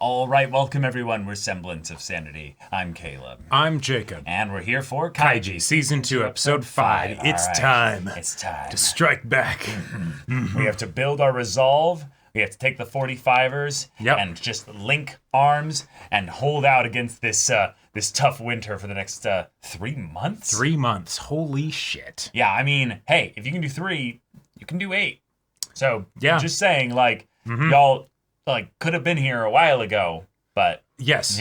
All right, welcome everyone. We're Semblance of Sanity. I'm Caleb. I'm Jacob. And we're here for Kaiji, Season 2, Episode 5. It's time. It's time to strike back. We have to build our resolve. We have to take the 45ers and just link arms and hold out against this this tough winter for the next 3 months. 3 months. Holy shit. Yeah, I mean, hey, if you can do 3, you can do 8. So, just saying, like, y'all could have been here a while ago, but yes,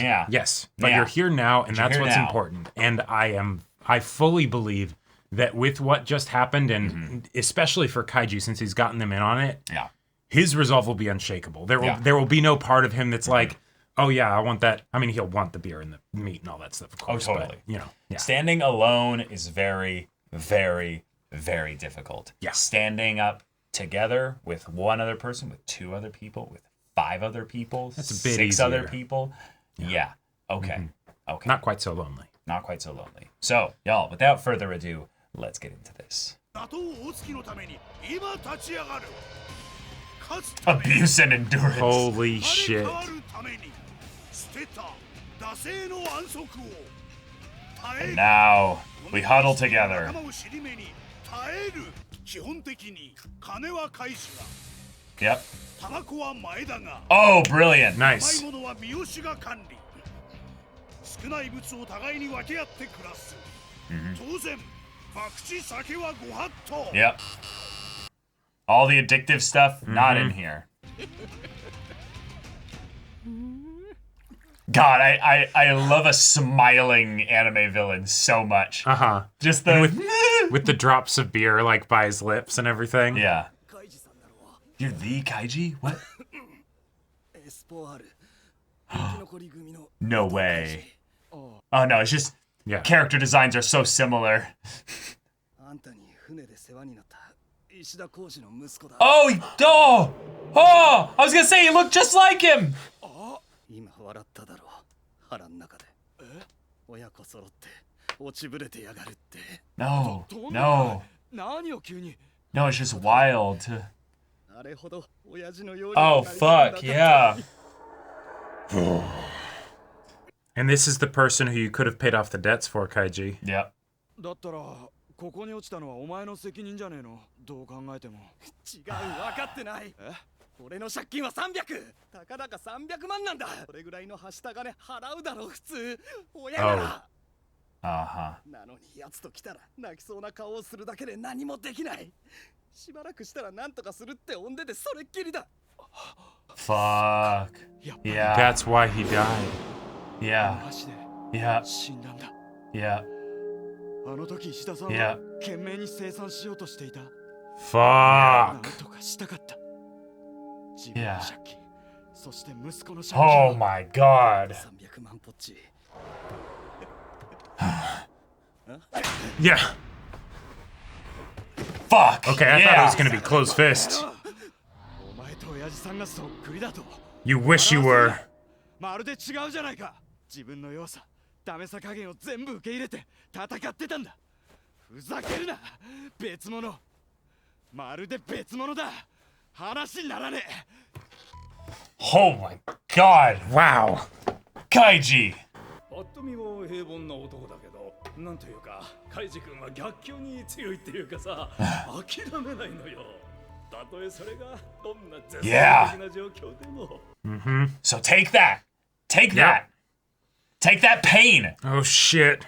but you're here now, and that's what's important. And I fully believe that with what just happened, and especially for Kaiji, since he's gotten them in on it, his resolve will be unshakable. There will be no part of him that's like, oh yeah, I want that. I mean, he'll want the beer and the meat and all that stuff, of course. Oh, totally. But, standing alone is very, very, very difficult. Yeah. Standing up together with one other person, with 2 other people, with 5 other people, that's a bit 6 easier. other people. Yeah. Okay. Okay. Not quite so lonely. Not quite so lonely. So, y'all, without further ado, let's get into this. Abuse and endurance. Holy shit. And now, we huddle together. Yep. Oh, brilliant. Nice. Yep. All the addictive stuff, not in here. God, I love a smiling anime villain so much. Just with the drops of beer like by his lips and everything. Yeah. You're the Kaiji? What? No way. Oh no, it's just character designs are so similar. Oh! I was gonna say he looked just like him. No, it's just wild. Oh fuck, yeah. And this is the person who you could have paid off the debts for, Kaiji. Yep. だったらここに落ちたのはお前の責任じゃねえのどう考えても違う分かってない俺の借金は300たかだか300万なんだそれぐらいのはした金払うだろう普通親がなのに奴と来たら泣きそうな顔をするだけで何もできないしばらくしたら何とかするって呼んでてそれっきりだ Fuck. Yeah. That's why he died. Yeah. Yeah. 死んだんだ Yeah. あの時石田さんは懸命に生産しようとしていた Fuck. なんとかしたかった自分の借金そして息子の借金 Oh my god. 300万ポッチ Yeah. Fuck. Okay, I thought it was gonna be closed fist. お前と親父さんがそっくりだと You wish you were. まるで違うじゃないか自分の弱さダメさ加減を全部受け入れて戦ってたんだふざけるな別物まるで別物だ話にならねえ Oh my god. Wow. Kaiji. ぱっと見も平凡な男だけどなんというかカイジ君は逆境に強いっていうかさ諦めないのよたとえそれがどんな絶望的な状況でも So take that. Take that. Take that pain. Oh shit.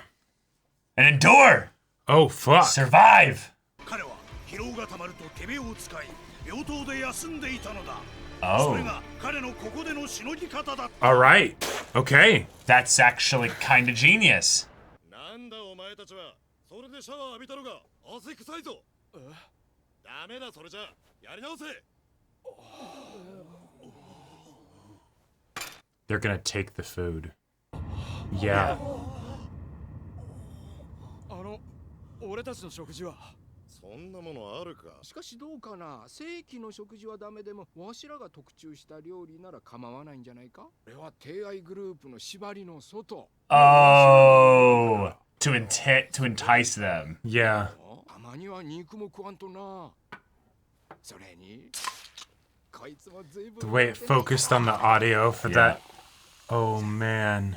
And endure. Oh fuck. Survive. 彼は疲労がたまると手を使い病棟で休んでいたのだ Oh. それが彼のここでのしのぎ方だった All right. Okay. That's actually kind of genius. なんだお前たちはそれでシャワー浴びたのが汗臭いぞダメだそれじゃやり直せ They're gonna take the food. Yeah. 俺たちの食事はそんなものあるかしかしどうかな正規の食事はダメでもわしらが特注した料理なら構わないんじゃないかこれは提愛グループの縛りの外 Oh. To entice them. Yeah. たまには肉も食わんとなそれにこいつも随分 The way it focused on the audio for that Oh man.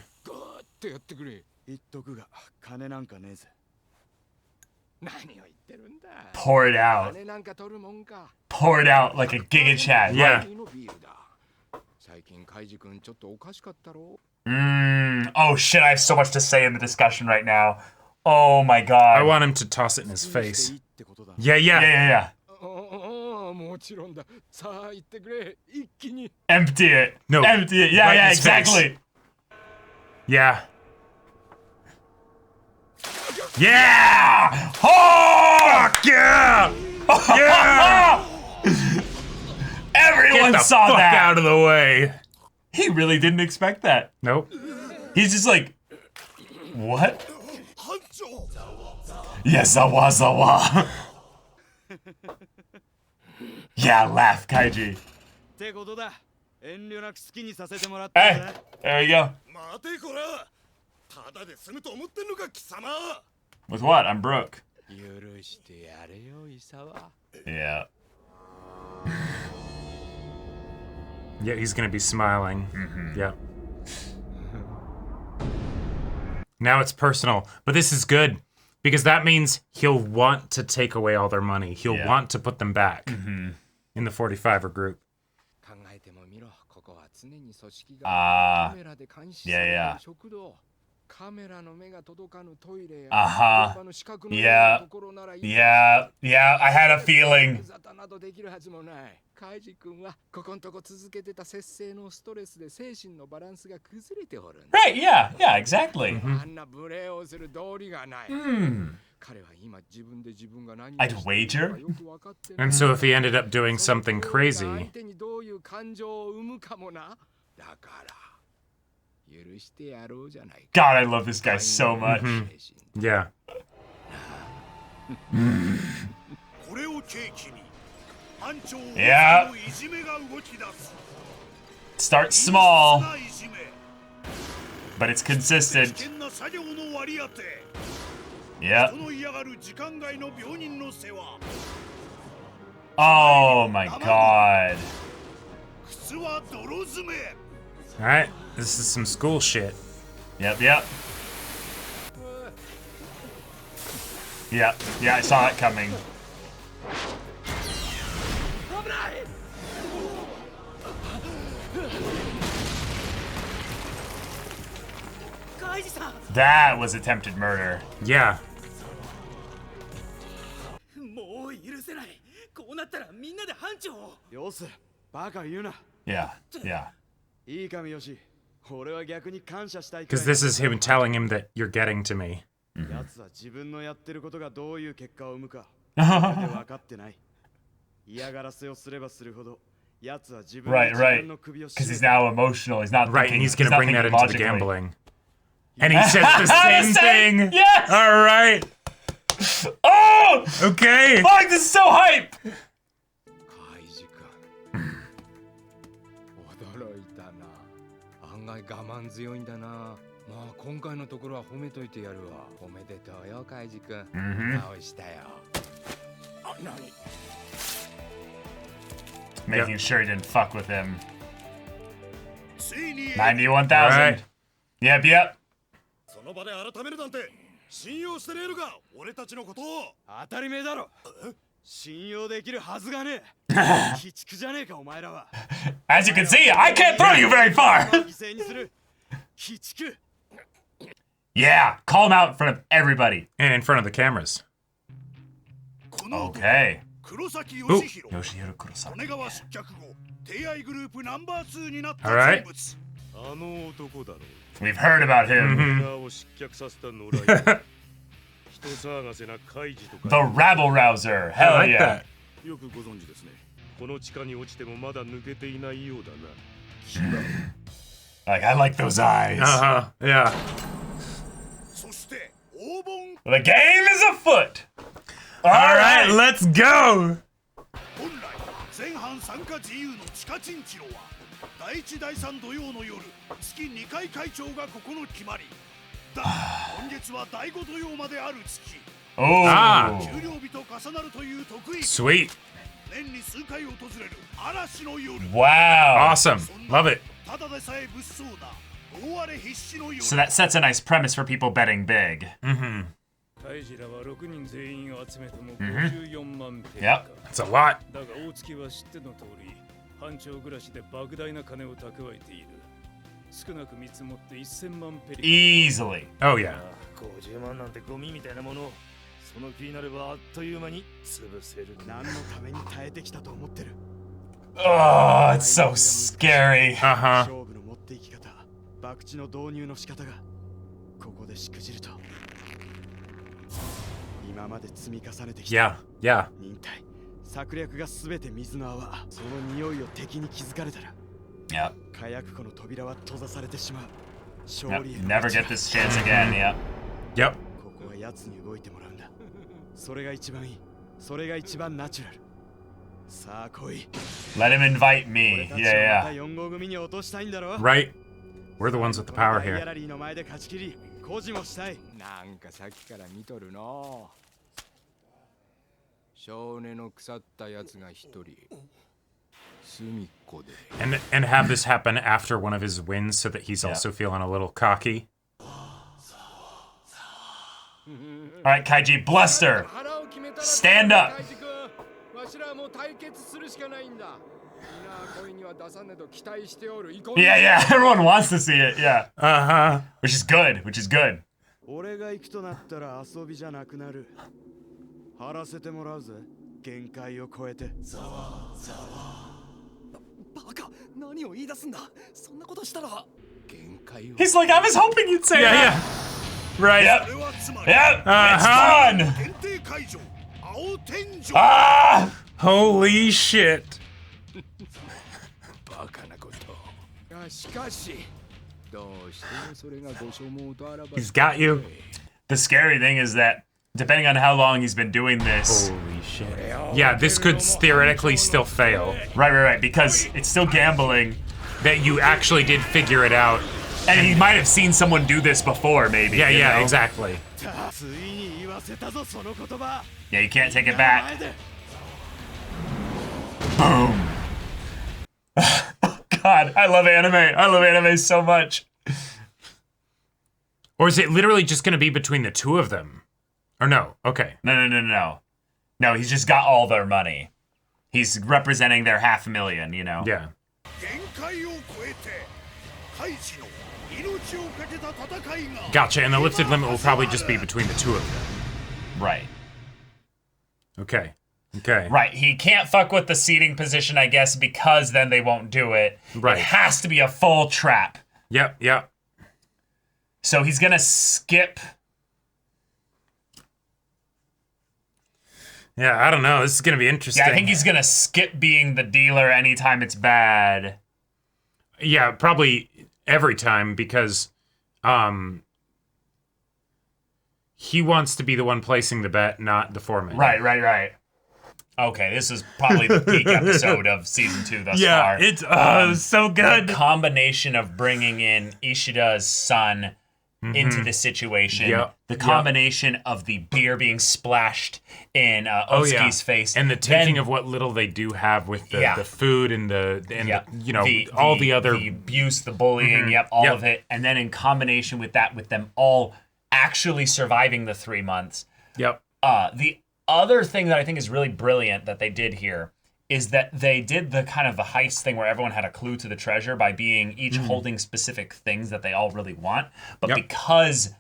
Pour it out. Pour it out like a Giga Chat. Yeah. Oh shit, I have so much to say in the discussion right now. Oh my god. I want him to toss it in his face. Yeah. Yeah. Empty it. No. Empty it. Yeah, Right in yeah, his exactly. face. Yeah. Yeah! Oh! Fuck yeah! Yeah! Everyone Get the saw fuck that. out of the way. He really didn't expect that. Nope. He's just like, what? Yes, Zawa. Yeah, laugh, Kaiji. Hey, there you go. With what? I'm broke. Yeah. Yeah, he's gonna be smiling. Yeah. Now it's personal, but this is good because that means he'll want to take away all their money. He'll want to put them back in the 45er group. Yeah. Yeah, I had a feeling. Right, yeah, exactly. I'd wager. And so if he ended up doing something crazy, God, I love this guy so much. Yeah. Yeah. Start small, but it's consistent. Yeah. Oh my god. Alright, this is some school shit. Yep. Yeah, I saw it coming. That was attempted murder. Yeah. Yeah. Because this is him telling him that you're getting to me. Right. Because he's now emotional. He's not right, thinking, and he's gonna bring that into logically. the gambling. And he says the same thing. Yes. All right. Oh. Okay. Fuck! This is so hype. Making sure he didn't fuck with him. 91,000. Right. Yep. その場で改めるなんて信用してねえのか俺たちのことを当たり前だろ信用できるはずがねえ鬼畜じゃねえかお前らは As you can see, I can't throw you very far. 犠牲にする鬼畜 Yeah, call him out in front of everybody. And in front of the cameras. Okay. 黒崎義弘 Yoshihiro Kurosaki. 利根川失脚後帝愛グループナンバー2になった Alright. 人物あの男だろ We've heard about him. を失脚させた野良人騒がせなカイジとか The rabble rouser. I Hell like yeah. that. よくご存知ですねこの地下に落ちてもまだ抜けていないようだな Like, I like those eyes. Yeah. そして黄金 The game is afoot. All right, let's go. 本来前半参加自由の地下チンチロは第1第3土曜の夜月2回会長がここの決まりだ今月は第5土曜まである月 Oh. 給料日と重なるという得意 Sweet. 年に数回訪れる嵐の夜 Wow. Awesome. Love it. ただでさえ物騒な So that sets a nice premise for people betting big. Mm-hmm. Yep. That's a lot. Easily. Oh yeah. Oh, it's so scary. Uh-huh. Yeah. Yeah. Yep. Never get this chance again. Yep. Yep. Let him invite me. Yeah. Right. We're the ones with the power here. And have this happen after one of his wins so that he's also feeling a little cocky. Alright, Kaiji, bluster. Stand up. Yeah, everyone wants to see it, yeah. Uh-huh. Which is good. He's like, I was hoping you'd say that. Yeah. Right. Yep. Uh-huh. It's fun. Ah! Holy shit. He's got you. The scary thing is that depending on how long he's been doing this. Holy shit. Yeah, this could theoretically still fail. Right. Because it's still gambling. That you actually did figure it out. And he might have seen someone do this before, maybe. Yeah, exactly. Yeah, you can't take it back. Boom. God, I love anime. I love anime so much. Or is it literally just going to be between the two of them? Or no? Okay. No. No, he's just got all their money. He's representing their $500,000, you know? Yeah. Gotcha, and the lifted limit will probably just be between the two of them. Right. Okay. Right, he can't fuck with the seating position, I guess, because then they won't do it. Right. It has to be a full trap. Yep. So he's gonna skip. Yeah, I don't know. This is gonna be interesting. Yeah, I think he's gonna skip being the dealer anytime it's bad. Yeah, probably every time because he wants to be the one placing the bet, not the foreman. Right. Okay, this is probably the peak episode of season 2 thus far. Yeah, it was so good. The combination of bringing in Ishida's son into the situation. The combination of the beer being splashed in Ootsuki's face. And the taking of what little they do have with the food and all the other... The abuse, the bullying, all of it. And then in combination with that, with them all actually surviving the 3 months. Yep. The other thing that I think is really brilliant that they did here is that they did the kind of the heist thing where everyone had a clue to the treasure by being each holding specific things that they all really want. But because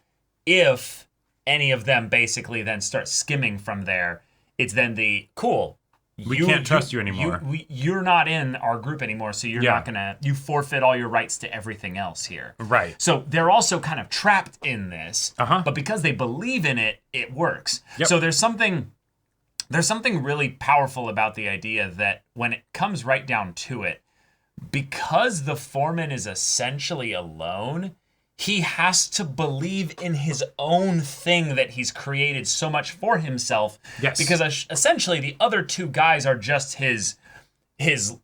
if any of them basically then start skimming from there, it's then the cool. We can't trust you anymore. You're not in our group anymore, so you're not gonna. You forfeit all your rights to everything else here. Right. So they're also kind of trapped in this, but because they believe in it, it works. So there's something really powerful about the idea that when it comes right down to it, because the foreman is essentially alone, he has to believe in his own thing that he's created so much for himself. Yes. Because essentially the other two guys are just his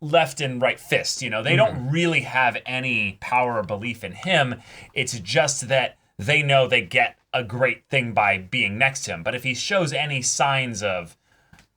left and right fist. You know, they don't really have any power or belief in him. It's just that they know they get a great thing by being next to him. But if he shows any signs of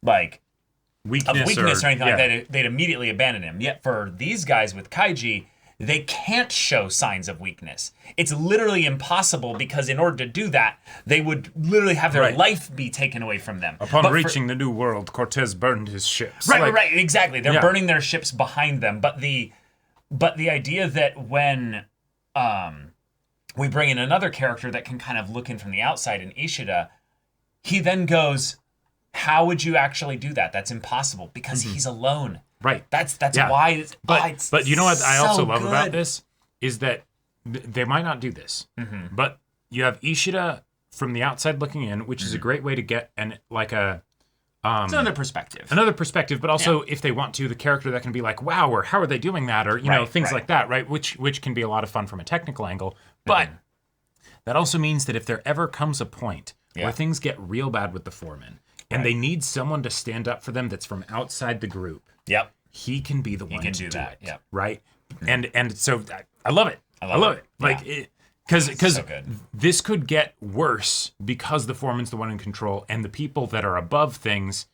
weakness or anything like that, they'd immediately abandon him. Yet for these guys with Kaiji, they can't show signs of weakness. It's literally impossible because in order to do that, they would literally have their life be taken away from them. Upon reaching the New World, Cortez burned his ships. Right, exactly. They're burning their ships behind them. But the idea that when we bring in another character that can kind of look in from the outside in Ishida, he then goes, how would you actually do that? That's impossible because he's alone. Right. That's why it's But you know what I also love good. about this is that they might not do this, but you have Ishida from the outside looking in, which is a great way to get it's another perspective. But also if they want to, the character that can be like, wow, or how are they doing that? Or, you know, things like that, right? Which can be a lot of fun from a technical angle. But that also means that if there ever comes a point where things get real bad with the foreman and they need someone to stand up for them that's from outside the group, he can be the one to do that. Right? And so I love it. I love it. Like, because so this could get worse because the foreman's the one in control, and the people that are above things,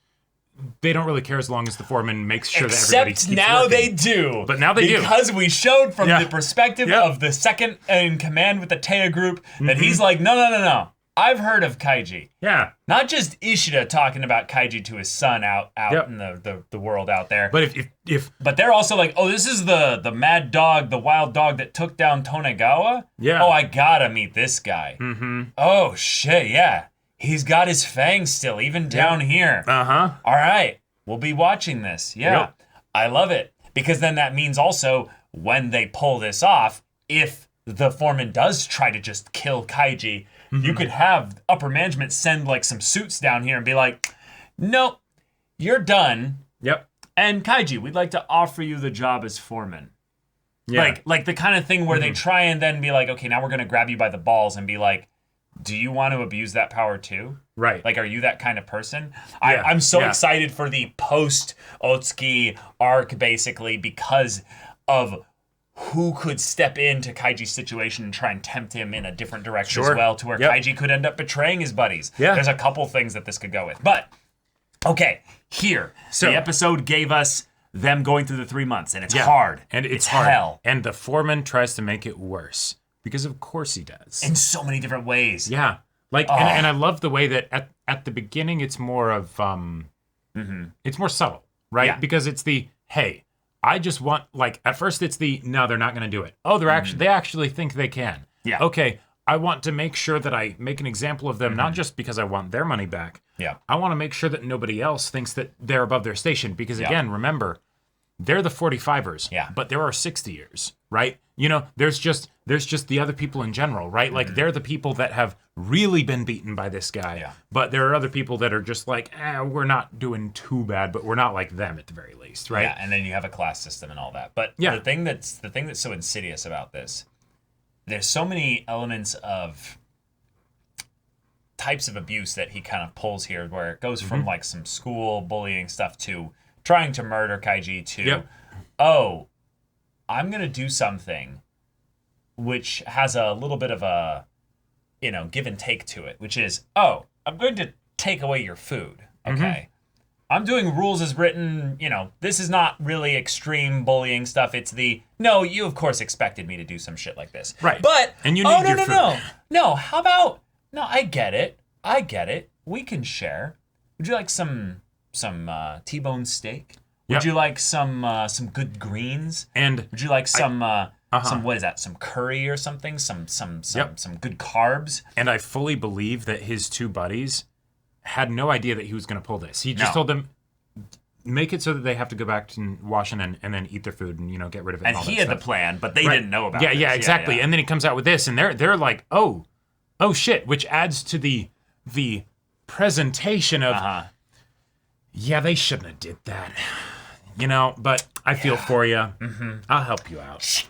they don't really care as long as the foreman makes sure that everybody keeps now working. they do. But now they do. Because we showed from the perspective of the second in command with the Taya group that he's like, no. I've heard of Kaiji. Yeah. Not just Ishida talking about Kaiji to his son out in the world out there. But if But they're also like, oh, this is the mad dog, the wild dog that took down Tonegawa? Yeah. Oh, I gotta meet this guy. Oh, shit, yeah. He's got his fangs still, even down here. Uh-huh. All right. We'll be watching this. Yeah. Yep. I love it. Because then that means also when they pull this off, if the foreman does try to just kill Kaiji, you could have upper management send like some suits down here and be like, nope, you're done. Yep. And Kaiji, we'd like to offer you the job as foreman. Yeah. Like the kind of thing where they try and then be like, okay, now we're going to grab you by the balls and be like, do you want to abuse that power too? Right. Like, are you that kind of person? Yeah. I'm so excited for the post-Ootstuki arc, basically, because of who could step into Kaiji's situation and try and tempt him in a different direction as well, to where Kaiji could end up betraying his buddies. Yeah. There's a couple things that this could go with. But, okay, here. So the episode gave us them going through the 3 months, and it's hard. And it's hard. Hell. And the foreman tries to make it worse. Because of course he does. In so many different ways. Yeah. Like, and I love the way that at the beginning it's more of, it's more subtle, right? Yeah. Because it's the, hey, I just want, like, at first it's the, no, they're not going to do it. Oh, they actually think they can. Yeah. Okay, I want to make sure that I make an example of them, not just because I want their money back. Yeah. I want to make sure that nobody else thinks that they're above their station. Because again, remember, they're the 45ers. Yeah. But there are 60ers, right? You know, there's just the other people in general, right? Like, they're the people that have really been beaten by this guy. Yeah. But there are other people that are just like, we're not doing too bad, but we're not like them at the very least, right? Yeah, and then you have a class system and all that. But the thing that's so insidious about this, there's so many elements of types of abuse that he kind of pulls here, where it goes from like some school bullying stuff to trying to murder Kaiji to, oh, I'm going to do something which has a little bit of a, give and take to it, which is, oh, I'm going to take away your food. Okay. I'm doing rules as written. This is not really extreme bullying stuff. It's no, you of course expected me to do some shit like this. Right. But, and you need your food. No, how about, I get it. We can share. Would you like some T-bone steak? Would you like some good greens? And would you like some what is that? Some curry or something? Some good carbs? And I fully believe that his two buddies had no idea that he was going to pull this. He just told them, make it so that they have to go back and wash and then eat their food and get rid of it. And all he that had stuff. the plan, but they didn't know about it. Yeah, exactly. Yeah. And then he comes out with this, and they're like, oh shit, which adds to the presentation of yeah, they shouldn't have did that. But I feel for you. I'll help you out.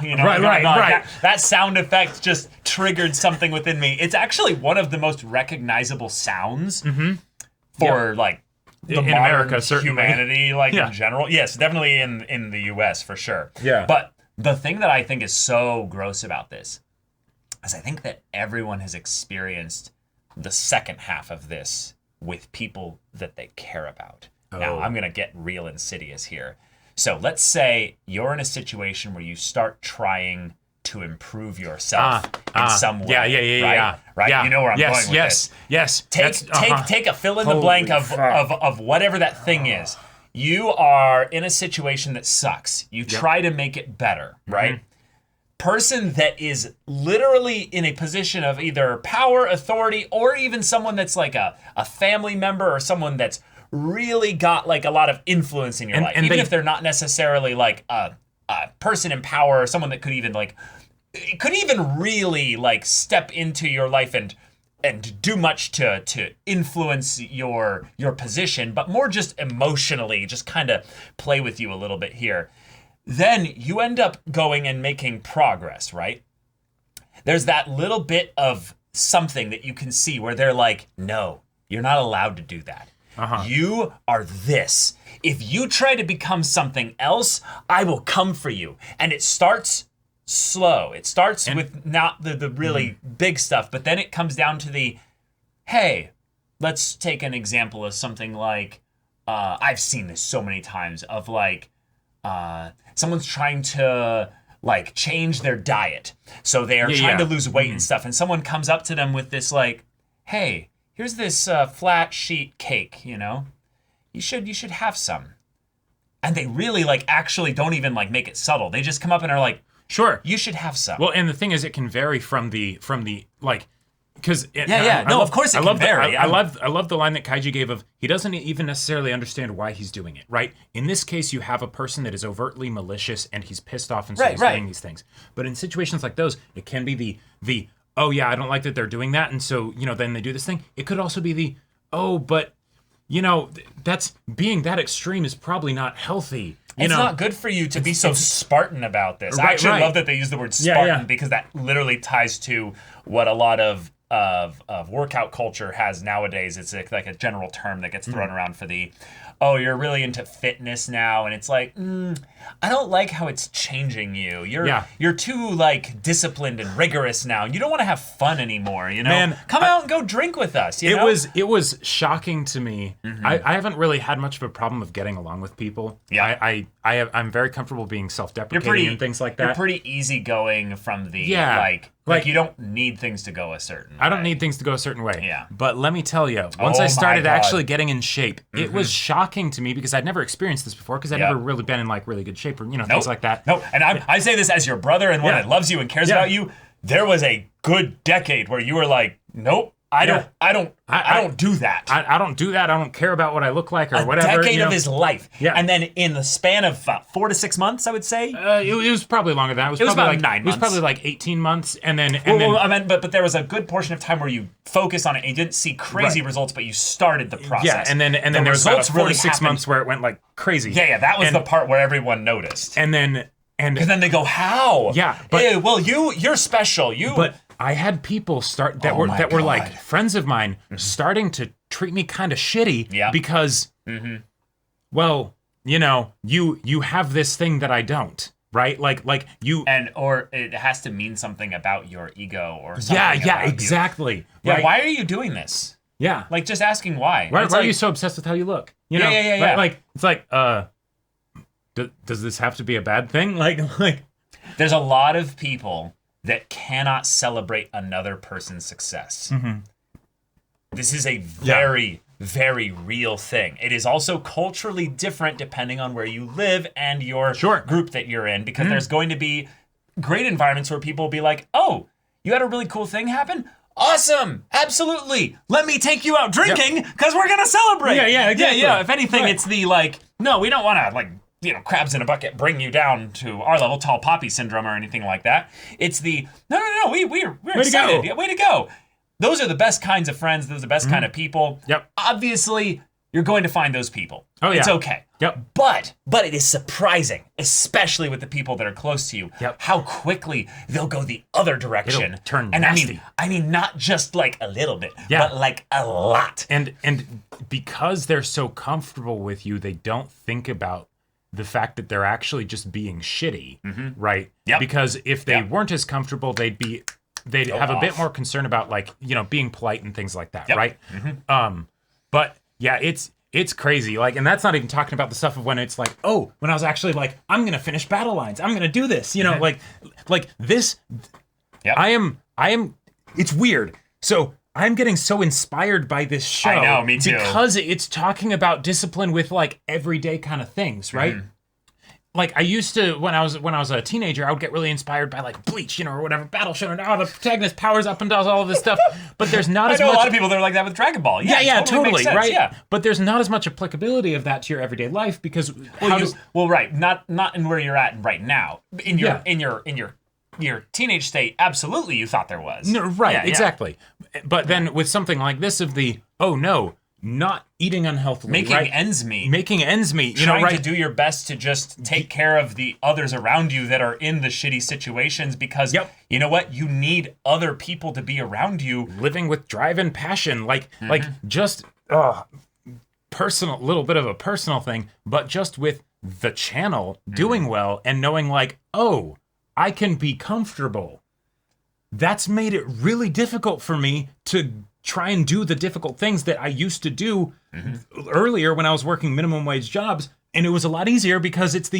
Right. That sound effect just triggered something within me. It's actually one of the most recognizable sounds for like the in modern America, certainly. Humanity, in general. Yes, definitely in the US for sure. Yeah. But the thing that I think is so gross about this is I think that everyone has experienced the second half of this with people that they care about. Now, I'm going to get real insidious here. So let's say you're in a situation where you start trying to improve yourself in some way. Right? Yeah. You know where I'm going with this. Yes. Take a fill in the blank of whatever that thing is. You are in a situation that sucks. You try to make it better, right? Person that is literally in a position of either power, authority, or even someone that's like a family member or someone that's really got like a lot of influence in your life. Even if they're not necessarily like a person in power or someone that could even really like step into your life and do much to influence your position, but more just emotionally, just kind of play with you a little bit here. Then you end up going and making progress, right? There's that little bit of something that you can see where they're like, no, you're not allowed to do that. You are this. If you try to become something else, I will come for you. And it starts slow. It starts with not the really big stuff, but then it comes down to the, hey, let's take an example of something like, I've seen this so many times, of like, someone's trying to like change their diet. So they are trying to lose weight and stuff. And someone comes up to them with this like, hey, here's this flat sheet cake, you know, you should have some. And they really like actually don't even like make it subtle. They just come up and are like, sure, you should have some. Well, and the thing is, it can vary from the like, because of course it can vary. I love the line that Kaiji gave of, he doesn't even necessarily understand why he's doing it, right? In this case, you have a person that is overtly malicious and he's pissed off and so he's doing these things. But in situations like those, it can be the oh yeah, I don't like that they're doing that, and so, you know, then they do this thing. It could also be the, oh, but, you know, that's being that extreme is probably not healthy. It's not good for you to be so Spartan about this. I actually love that they use the word Spartan because that literally ties to what a lot of workout culture has nowadays. It's like a general term that gets thrown around for the, oh, you're really into fitness now, and it's like, I don't like how it's changing you. You're too like disciplined and rigorous now. You don't want to have fun anymore, you know? Man, come out and go drink with us, you know? It was shocking to me. I haven't really had much of a problem of getting along with people. I'm very comfortable being self-deprecating and things like that. You're pretty easygoing from the like you don't need things to go a certain way. I don't need things to go a certain way. Yeah. But let me tell you, once I started actually getting in shape, it was shocking to me because I'd never experienced this before because I'd never really been in like really good shape or, you know, things like that. No, and I say this as your brother and one that loves you and cares about you. There was a good decade where you were like, nope. I don't do that. I don't do that. I don't care about what I look like or whatever. A decade of his life. Yeah. And then in the span of 4 to 6 months, I would say. It was probably longer than that. It was probably about like 9 months. It was probably like 18 months. And then. But there was a good portion of time where you focused on it and you didn't see crazy results, but you started the process. Yeah. And then there was about 4 to 6 months where it went like crazy. Yeah. That was the part where everyone noticed. And then they go, how? Yeah. But, well, you're special. But I had people were like friends of mine starting to treat me kind of shitty because, well, you know, you have this thing that I don't, right? Like you, or it has to mean something about your ego or something. Yeah, exactly. Yeah, right? why are you doing this? Yeah, like just asking why. Why are you so obsessed with how you look? You know, yeah. Like it's like, does this have to be a bad thing? Like, there's a lot of people that cannot celebrate another person's success. This is a very, very real thing. It is also culturally different depending on where you live and your group that you're in, because there's going to be great environments where people will be like, oh, you had a really cool thing happen? Awesome! Absolutely! Let me take you out drinking because we're going to celebrate! Yeah, exactly. Yeah. If anything, it's the like, no, we don't want to like, you know, crabs in a bucket bring you down to our level, tall poppy syndrome or anything like that. It's the, no, we're excited. Yeah, way to go. Those are the best kinds of friends. Those are the best kind of people. Yep. Obviously, you're going to find those people. Oh, yeah. It's okay. Yep. But it is surprising, especially with the people that are close to you, how quickly they'll go the other direction. It'll turn and nasty. I mean, not just like a little bit, but like a lot. And because they're so comfortable with you, they don't think about the fact that they're actually just being shitty, right? Yep. Because if they weren't as comfortable, they'd have a bit more concern about, like, you know, being polite and things like that, right? But yeah, It's crazy. Like, and that's not even talking about the stuff of when it's like, oh, when I was actually like, I'm going to finish battle lines. I'm going to do this, you know, like this. Yep. I am, it's weird. So I'm getting so inspired by this show. I know, me too. Because it's talking about discipline with like everyday kind of things, right? Mm-hmm. Like I used to, when I was a teenager, I would get really inspired by like Bleach, you know, or whatever, Battle Show, and the protagonist powers up and does all of this stuff. But there's not as much. I know a lot of people that are like that with Dragon Ball. Yeah, totally, right? Yeah. But there's not as much applicability of that to your everyday life because right, not in where you're at right now. In your teenage state, absolutely, you thought there was. No, right, exactly. But then with something like this, of the not eating unhealthily, making right? ends meet, trying to do your best to just take care of the others around you that are in the shitty situations, because you know what, you need other people to be around you, living with drive and passion, like just personal, little bit of a personal thing, but just with the channel doing well and knowing like, oh, I can be comfortable. That's made it really difficult for me to try and do the difficult things that I used to do earlier when I was working minimum wage jobs. And it was a lot easier because it's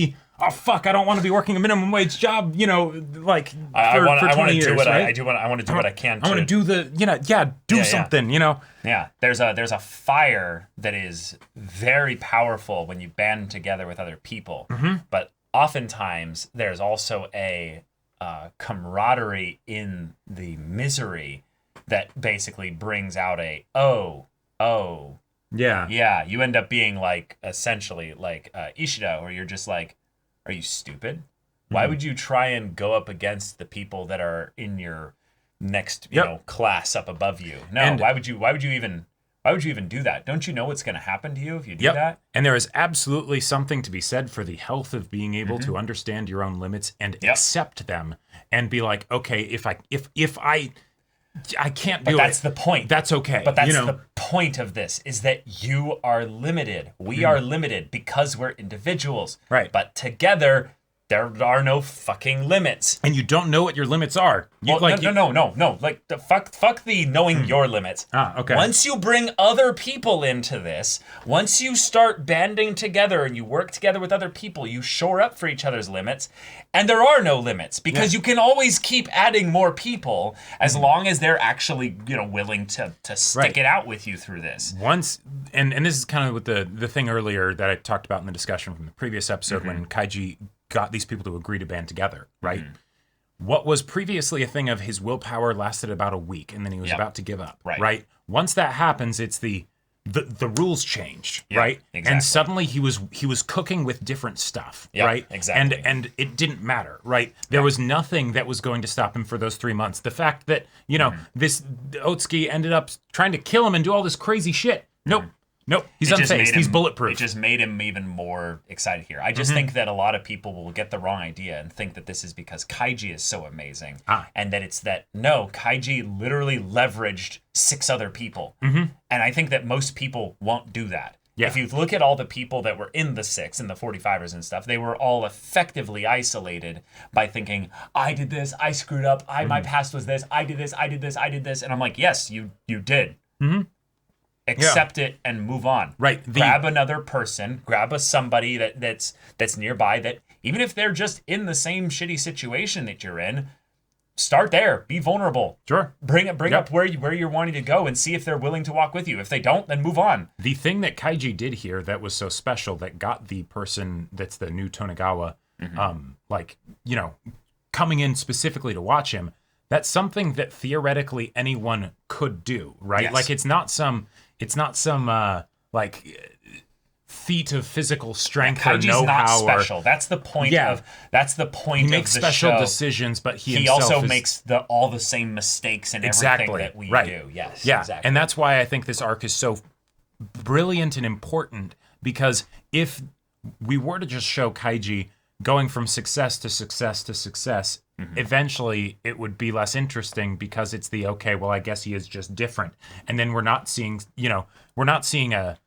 oh fuck, I don't want to be working a minimum wage job, you know, like I want to do what right? I want to do what I can. I want to do the, something, you know. Yeah, there's a fire that is very powerful when you band together with other people. But oftentimes there's also a camaraderie in the misery that basically brings out you end up being like essentially like Ishida, where you're just like, are you stupid? Why would you try and go up against the people that are in your next class up above you? No, and why would you even do that? Don't you know what's going to happen to you if you do that? And there is absolutely something to be said for the health of being able to understand your own limits and accept them and be like, okay, if I can't do it. But that's the point. That's okay. But that's the point of this, is that you are limited. We are limited because we're individuals. Right. But together, there are no fucking limits. And you don't know what your limits are. No. Like the fuck the knowing your limits. Okay. Once you bring other people into this, once you start banding together and you work together with other people, you shore up for each other's limits. And there are no limits, because you can always keep adding more people as long as they're actually, willing to stick it out with you through this. Once, and this is kind of with the thing earlier that I talked about in the discussion from the previous episode when Kaiji got these people to agree to band together, right? What was previously a thing of his willpower lasted about a week and then he was about to give up, right? Once that happens, it's the rules changed, right? Exactly. And suddenly he was cooking with different stuff, right? Exactly. And it didn't matter, right? There was nothing that was going to stop him for those 3 months. The fact that, this Ootstuki ended up trying to kill him and do all this crazy shit. Nope, he's unfazed. He's bulletproof. It just made him even more excited here. I just think that a lot of people will get the wrong idea and think that this is because Kaiji is so amazing. And that it's that, no, Kaiji literally leveraged 6 other people. And I think that most people won't do that. If you look at all the people that were in the 6 and the 45ers and stuff, they were all effectively isolated by thinking, I did this, I screwed up, my past was this, I did this, I did this, I did this. And I'm like, yes, you did. Accept it and move on. Right. Grab another person. Grab somebody that's nearby, that even if they're just in the same shitty situation that you're in, start there. Be vulnerable. Sure. Bring up where you're wanting to go and see if they're willing to walk with you. If they don't, then move on. The thing that Kaiji did here that was so special, that got the person that's the new Tonegawa, coming in specifically to watch him, that's something that theoretically anyone could do, right? Yes. Like it's not some feat of physical strength or know-how. Not special. That's the point of he makes of the special show. decisions, but he also makes all the same mistakes and everything that we do. Yes, exactly. And that's why I think this arc is so brilliant and important, because if we were to just show Kaiji going from success to success to success, eventually it would be less interesting, because it's I guess he is just different. And then we're not seeing a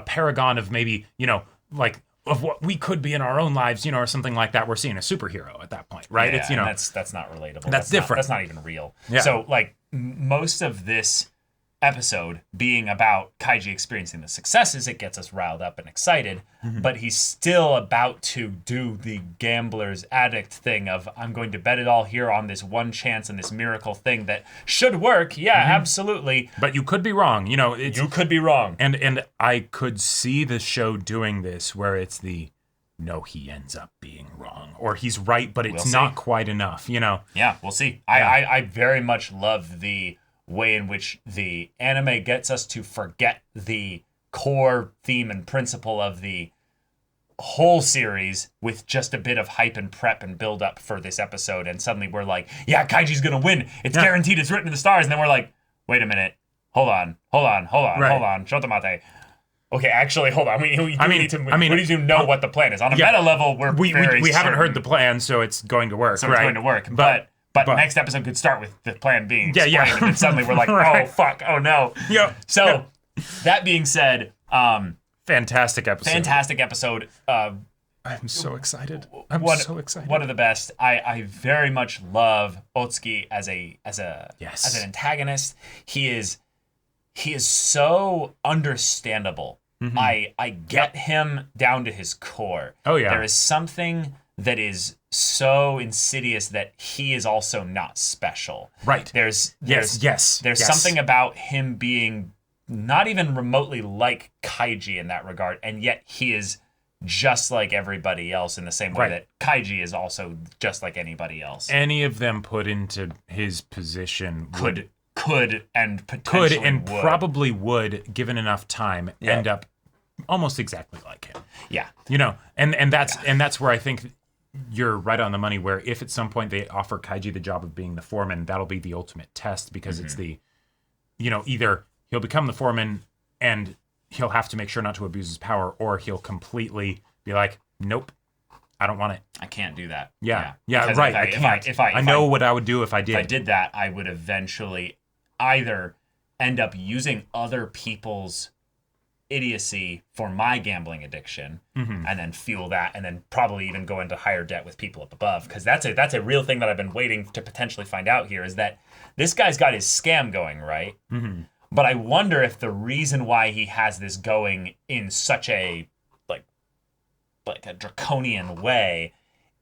paragon of maybe, of what we could be in our own lives, or something like that. We're seeing a superhero at that point, right? Yeah, it's that's not relatable. That's different. That's not even real. Yeah. So most of this episode being about Kaiji experiencing the successes, it gets us riled up and excited, but he's still about to do the gambler's addict thing of, I'm going to bet it all here on this one chance and this miracle thing that should work. Yeah, absolutely. But you could be wrong. You know, you could be wrong. And I could see the show doing this where it's no, he ends up being wrong, or he's right, but it's not quite enough, you know? Yeah, we'll see. Yeah. I very much love the way in which the anime gets us to forget the core theme and principle of the whole series with just a bit of hype and prep and build up for this episode, and suddenly we're like, yeah, Kaiji's gonna win, it's guaranteed, it's written in the stars, and then we're like, wait a minute, hold on, shotomate. Okay, actually, hold on. We need to know what the plan is. On a meta level, we haven't heard the plan, so it's going to work. So it's going to work. But next episode could start with the plan being explained, and then suddenly we're like, oh, fuck, oh, no. So, that being said... fantastic episode. I'm so excited. So excited. One of the best. I very much love Ootstuki as an antagonist. He is so understandable. I get him down to his core. Oh, yeah. There is something that is so insidious that he is also not special. Right. There's something about him being not even remotely like Kaiji in that regard, and yet he is just like everybody else in the same way that Kaiji is also just like anybody else. Any of them put into his position could and potentially would. Probably would, given enough time, end up almost exactly like him. Yeah. You know, and that's where I think you're right on the money, where if at some point they offer Kaiji the job of being the foreman, that'll be the ultimate test, because it's either he'll become the foreman and he'll have to make sure not to abuse his power, or he'll completely be like, nope, I don't want it. I can't do that. Yeah, right. I can't. I know what I would do if I did. If I did that, I would eventually either end up using other people's idiocy for my gambling addiction, and then fuel that, and then probably even go into higher debt with people up above, because that's a real thing that I've been waiting to potentially find out here, is that this guy's got his scam going, right? But I wonder if the reason why he has this going in such a like a draconian way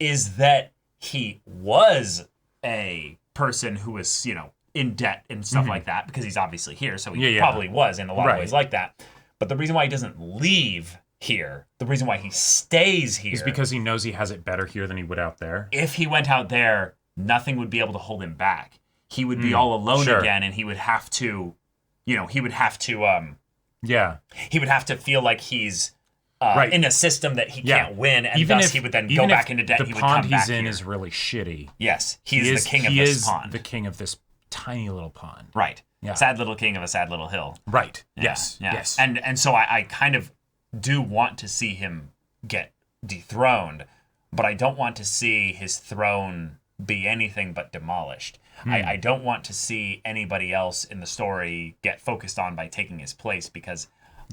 is that he was a person who was, in debt and stuff like that, because he's obviously here, so he probably was in a lot of ways like that. But the reason why he doesn't leave here, the reason why he stays here, is because he knows he has it better here than he would out there. If he went out there, nothing would be able to hold him back. He would be all alone again, and he would have to, he would have to feel like he's in a system that he can't win, and even thus he would then go back into debt. The pond he's in is really shitty. Yes, he's the king of this pond. The king of this tiny little pond. Right. Yeah. Sad little king of a sad little hill. Right. Yeah. Yes. And so I kind of do want to see him get dethroned, but I don't want to see his throne be anything but demolished. I don't want to see anybody else in the story get focused on by taking his place, because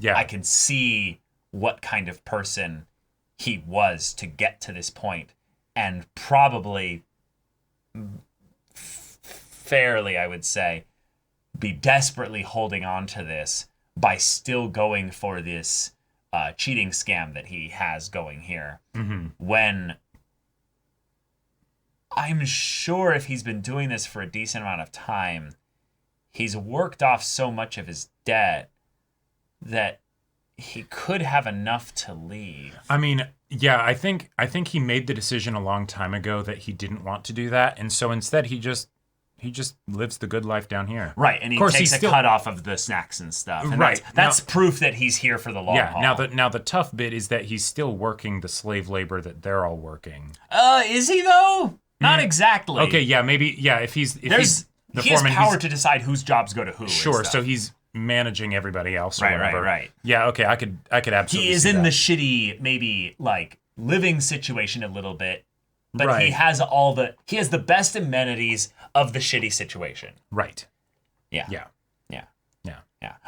I can see what kind of person he was to get to this point, and probably fairly, I would say, be desperately holding on to this by still going for this cheating scam that he has going here. When I'm sure if he's been doing this for a decent amount of time, he's worked off so much of his debt that he could have enough to leave. I mean, yeah, I think he made the decision a long time ago that he didn't want to do that, and so instead he just lives the good life down here. Right, and he takes a cut off of the snacks and stuff. And right. That's proof that he's here for the long haul. Now the tough bit is that he's still working the slave labor that they're all working. Is he though? Not exactly. Okay, yeah, maybe, yeah, if he's the he foreman, has power to decide whose jobs go to who. Sure, so he's managing everybody else or whatever. Right. Yeah, okay, I could absolutely He is see in that. the shitty, maybe, like, living situation a little bit, but he has the best amenities of the shitty situation. Right. Yeah.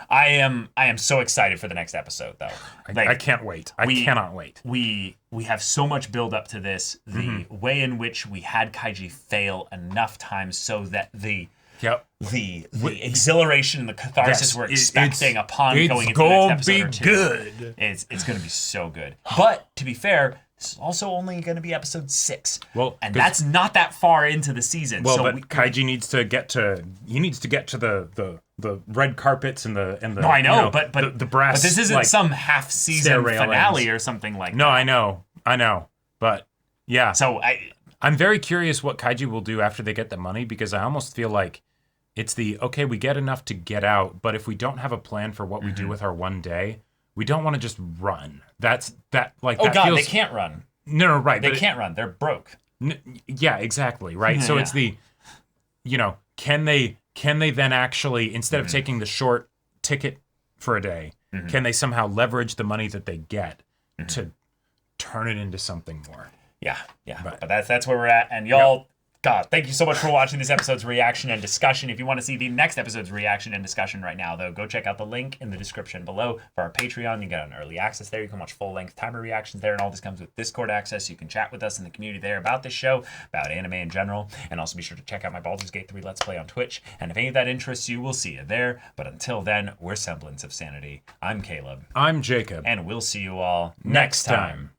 I am so excited for the next episode, though. I can't wait. I cannot wait. We have so much build up to this. The way in which we had Kaiji fail enough times so that the the exhilaration and the catharsis we're expecting upon going into the next episode or two. Good. It's going to be so good. But to be fair, this is also only going to be episode 6. Well, and that's not that far into the season. Well, so but Kaiji needs to get to the red carpets and the No, I know, but the brass. But this isn't like, some half season finale or something like that. No, I know. But yeah. So I'm very curious what Kaiji will do after they get the money, because I almost feel like it's okay, we get enough to get out, but if we don't have a plan for what we do with our one day, we don't want to just run. They can't run. No, right. They can't run. They're broke. Yeah, exactly. Right. So it's can they then actually, instead of taking the short ticket for a day, can they somehow leverage the money that they get to turn it into something more? Yeah. But that's where we're at. And y'all, God, thank you so much for watching this episode's reaction and discussion. If you want to see the next episode's reaction and discussion right now, though, go check out the link in the description below for our Patreon. You get an early access there. You can watch full-length timer reactions there, and all this comes with Discord access. You can chat with us in the community there about this show, about anime in general, and also be sure to check out my Baldur's Gate 3 Let's Play on Twitch. And if any of that interests you, we'll see you there. But until then, we're Semblance of Sanity. I'm Caleb. I'm Jacob. And we'll see you all next time.